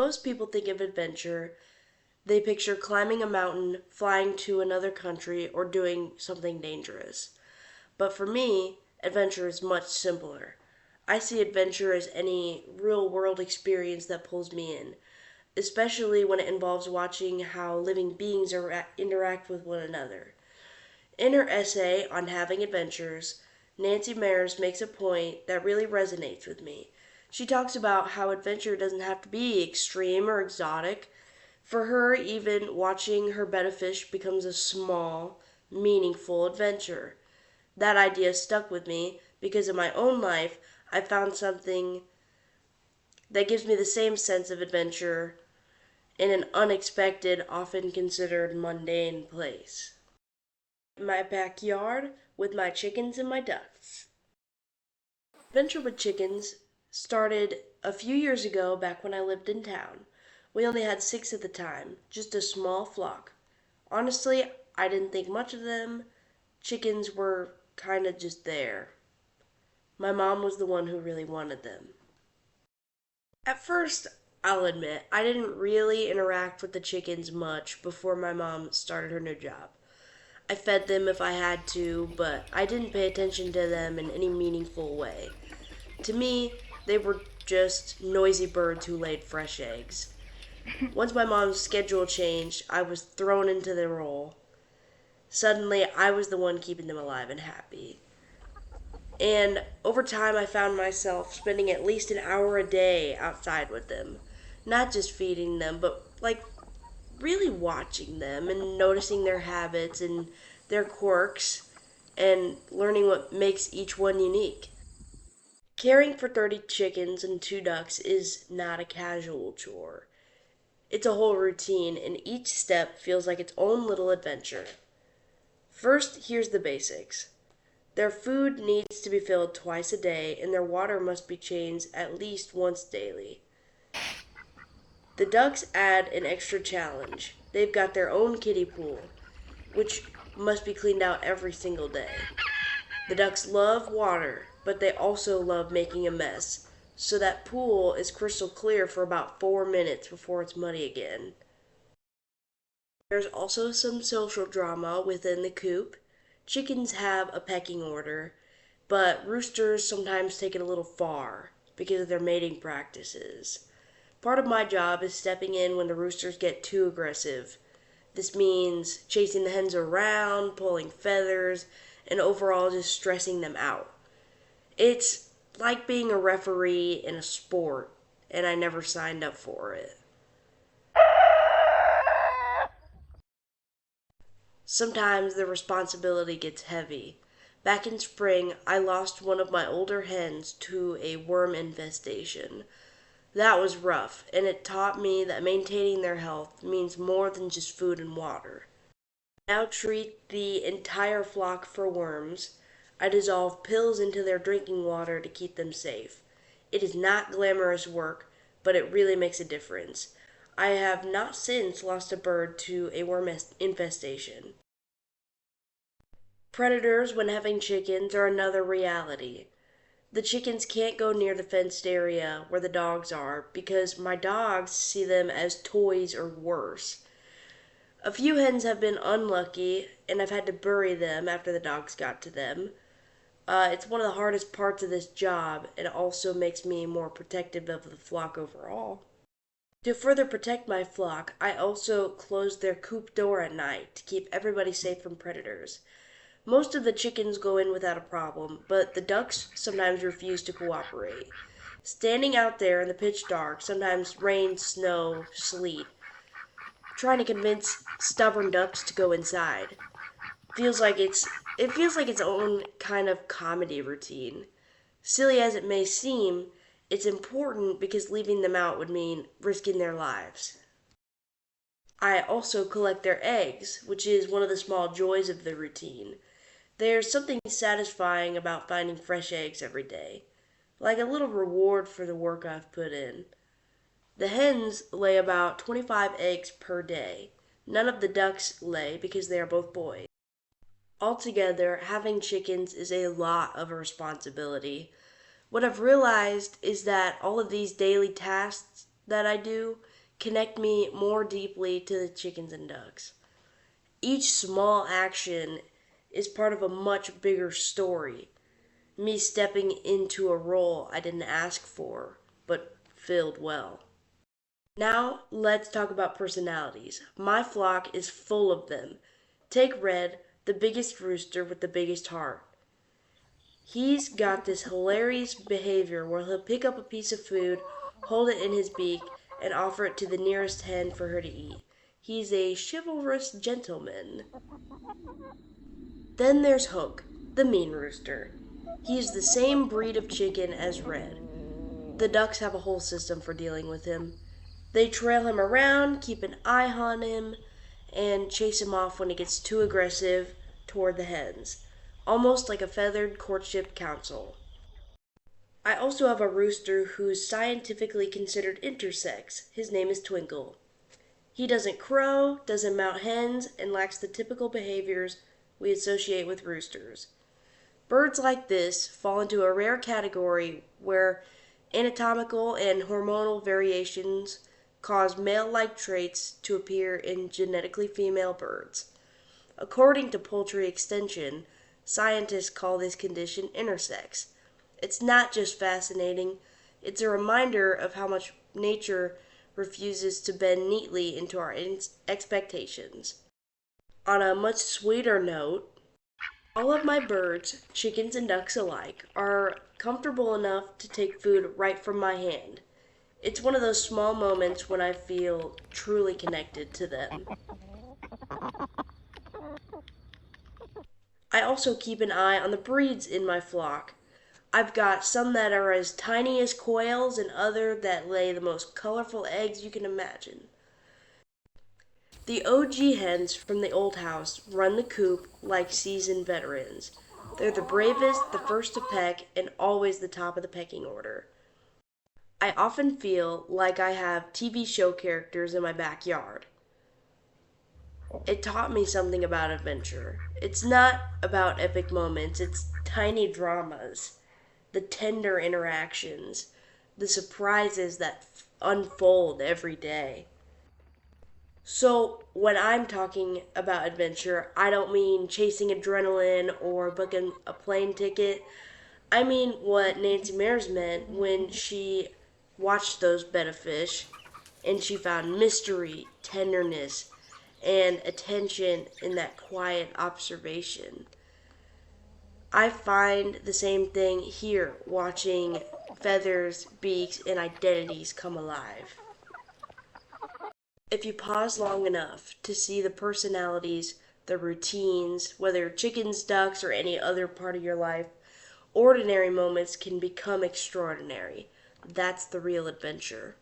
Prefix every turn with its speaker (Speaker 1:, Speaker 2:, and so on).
Speaker 1: Most people think of adventure, they picture climbing a mountain, flying to another country, or doing something dangerous. But for me, adventure is much simpler. I see adventure as any real world experience that pulls me in, especially when it involves watching how living beings interact with one another. In her essay on having adventures, Nancy Mares makes a point that really resonates with me. She talks about how adventure doesn't have to be extreme or exotic. For her, even watching her betta fish becomes a small, meaningful adventure. That idea stuck with me because in my own life, I found something that gives me the same sense of adventure in an unexpected, often considered mundane place. My backyard with my chickens and my ducks. Adventure with chickens started a few years ago back when I lived in town. We only had 6 at the time, just a small flock. Honestly, I didn't think much of them. Chickens were kind of just there. My mom was the one who really wanted them. At first, I'll admit, I didn't really interact with the chickens much before my mom started her new job. I fed them if I had to, but I didn't pay attention to them in any meaningful way. To me, they were just noisy birds who laid fresh eggs. Once my mom's schedule changed, I was thrown into the role. Suddenly, I was the one keeping them alive and happy. And over time, I found myself spending at least an hour a day outside with them. Not just feeding them, but like really watching them and noticing their habits and their quirks and learning what makes each one unique. Caring for 30 chickens and 2 ducks is not a casual chore. It's a whole routine, and each step feels like its own little adventure. First, here's the basics. Their food needs to be filled twice a day, and their water must be changed at least once daily. The ducks add an extra challenge. They've got their own kiddie pool, which must be cleaned out every single day. The ducks love water, but they also love making a mess, so that pool is crystal clear for about 4 minutes before it's muddy again. There's also some social drama within the coop. Chickens have a pecking order, but roosters sometimes take it a little far because of their mating practices. Part of my job is stepping in when the roosters get too aggressive. This means chasing the hens around, pulling feathers, and overall just stressing them out. It's like being a referee in a sport, and I never signed up for it. Sometimes the responsibility gets heavy. Back in spring, I lost one of my older hens to a worm infestation. That was rough, and it taught me that maintaining their health means more than just food and water. I now treat the entire flock for worms. I dissolve pills into their drinking water to keep them safe. It is not glamorous work, but it really makes a difference. I have not since lost a bird to a worm infestation. Predators, when having chickens, are another reality. The chickens can't go near the fenced area where the dogs are because my dogs see them as toys or worse. A few hens have been unlucky, and I've had to bury them after the dogs got to them. It's one of the hardest parts of this job, and it also makes me more protective of the flock overall. To further protect my flock, I also close their coop door at night to keep everybody safe from predators. Most of the chickens go in without a problem, but the ducks sometimes refuse to cooperate. Standing out there in the pitch dark, sometimes rain, snow, sleet, trying to convince stubborn ducks to go inside. It feels like its own kind of comedy routine. Silly as it may seem, it's important because leaving them out would mean risking their lives. I also collect their eggs, which is one of the small joys of the routine. There's something satisfying about finding fresh eggs every day, like a little reward for the work I've put in. The hens lay about 25 eggs per day. None of the ducks lay because they are both boys. Altogether, having chickens is a lot of responsibility. What I've realized is that all of these daily tasks that I do connect me more deeply to the chickens and ducks. Each small action is part of a much bigger story. Me stepping into a role I didn't ask for, but filled well. Now, let's talk about personalities. My flock is full of them. Take Red, the biggest rooster with the biggest heart. He's got this hilarious behavior where he'll pick up a piece of food, hold it in his beak, and offer it to the nearest hen for her to eat. He's a chivalrous gentleman. Then there's Hook, the mean rooster. He's the same breed of chicken as Red. The ducks have a whole system for dealing with him. They trail him around, keep an eye on him, and chase him off when he gets too aggressive toward the hens, almost like a feathered courtship council. I also have a rooster who's scientifically considered intersex. His name is Twinkle. He doesn't crow, doesn't mount hens, and lacks the typical behaviors we associate with roosters. Birds like this fall into a rare category where anatomical and hormonal variations cause male-like traits to appear in genetically female birds. According to Poultry Extension, scientists call this condition intersex. It's not just fascinating, it's a reminder of how much nature refuses to bend neatly into our expectations. On a much sweeter note, all of my birds, chickens and ducks alike, are comfortable enough to take food right from my hand. It's one of those small moments when I feel truly connected to them. I also keep an eye on the breeds in my flock. I've got some that are as tiny as quails and other that lay the most colorful eggs you can imagine. The OG hens from the old house run the coop like seasoned veterans. They're the bravest, the first to peck, and always the top of the pecking order. I often feel like I have TV show characters in my backyard. It taught me something about adventure. It's not about epic moments, it's tiny dramas, the tender interactions, the surprises that unfold every day. So, when I'm talking about adventure, I don't mean chasing adrenaline or booking a plane ticket. I mean what Nancy Mears meant when she watched those betta fish and she found mystery, tenderness, and attention in that quiet observation. I find the same thing here watching feathers, beaks, and identities come alive. If you pause long enough to see the personalities, the routines, whether chickens, ducks, or any other part of your life, ordinary moments can become extraordinary. That's the real adventure.